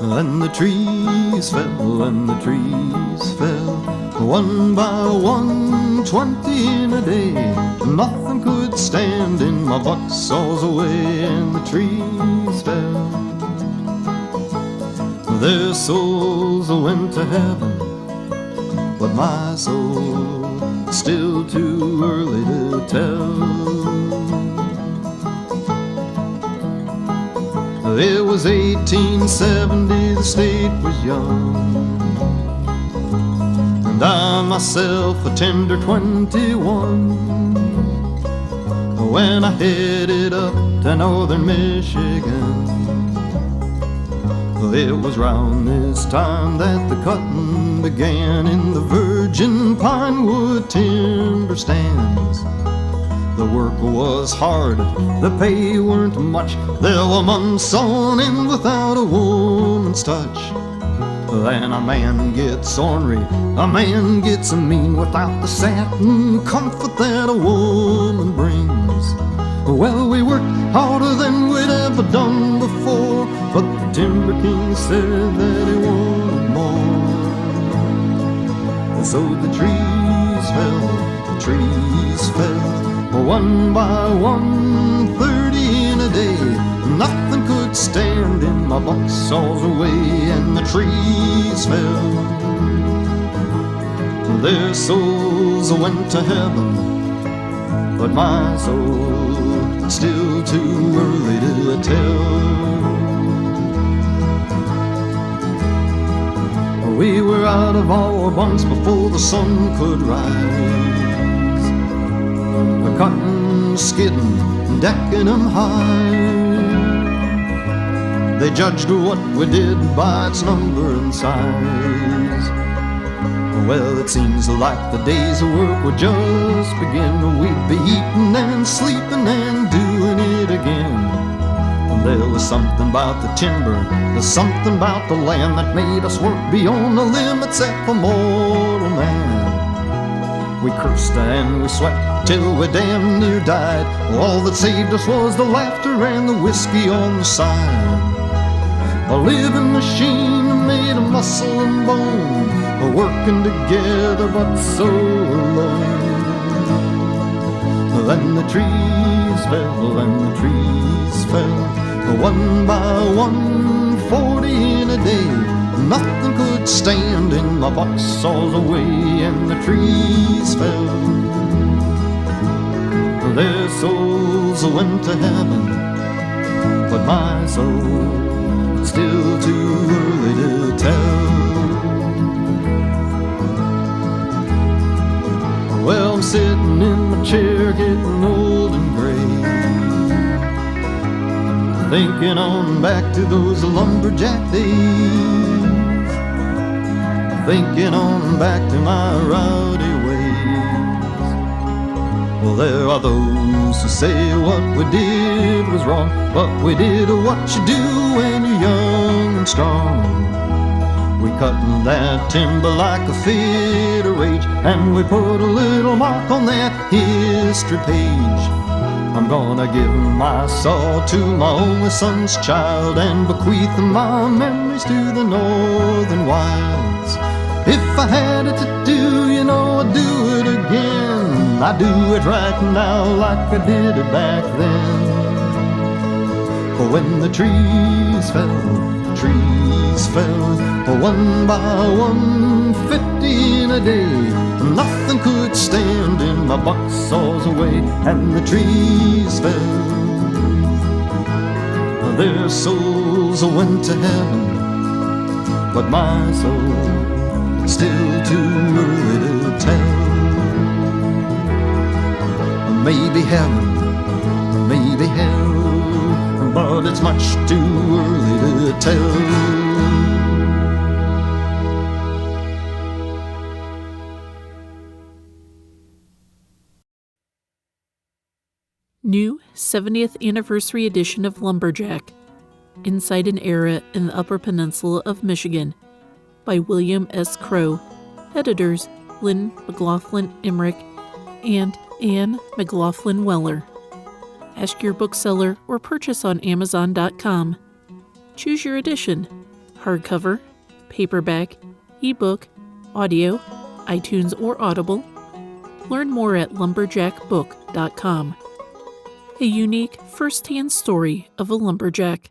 And the trees fell, and the trees fell, one by one, 20 in a day. Nothing could stand in my bucksaw's way, and the trees fell. Their souls went to heaven, but my soul, still too early to tell. It was 1870, the state was young, and I myself a tender 21, when I headed up to northern Michigan. It was round this time that the cutting began in the virgin pine wood timber stands. The work was hard, the pay weren't much. There were months on end without a woman's touch. Then a man gets ornery, a man gets mean, without the satin comfort that a woman brings. Well, we worked harder than we'd ever done before, but the timber king said that he wanted more. And so the trees fell, the trees fell, one by one, 30 in a day. Nothing could stand in my bucksaw's way, and the trees fell. Their souls went to heaven, but my soul, still too early to tell. We were out of our bunks before the sun could rise, cutting, skidding, decking 'em high. They judged what we did by its number and size. Well, it seems like the days of work were just beginning. We'd be eating and sleeping and doing it again. And there was something about the timber, there's something about the land that made us work beyond the limits of a mortal man. We cursed and we sweat till we damn near died. All that saved us was the laughter and the whiskey on the side. A living machine made of muscle and bone, working together but so alone. Then the trees fell, and the trees fell, one by one, 40 in a day. Nothing could stand in my bucksaw's way, and the trees fell. Their souls went to heaven, but my soul, still too early to tell. Well, I'm sitting in my chair getting old and gray, thinking on back to those lumberjack days, thinking on back to my rowdy ways. Well, there are those who say what we did was wrong, but we did what you do when you're young and strong. We cut that timber like a fit of rage, and we put a little mark on that history page. I'm gonna give my saw to my only son's child, and bequeath my memories to the northern wilds. If I had it to do, you know I'd do it again. I'd do it right now like I did it back then. For when the trees fell, the trees fell, one by one, 50 in a day. Nothing could stand in my bucksaw's way, and the trees fell. Their souls went to heaven, but my soul, still too early to tell. Maybe heaven, maybe hell, but it's much too early to tell. New 70th Anniversary Edition of Lumberjack, Inside an Era in the Upper Peninsula of Michigan, by William S. Crowe, editors Lynn McLaughlin Emmerich and Anne McLaughlin Weller. Ask your bookseller or purchase on Amazon.com. Choose your edition. hardcover, paperback, ebook, audio, iTunes or Audible. Learn more at lumberjackbook.com. A unique first-hand story of a lumberjack.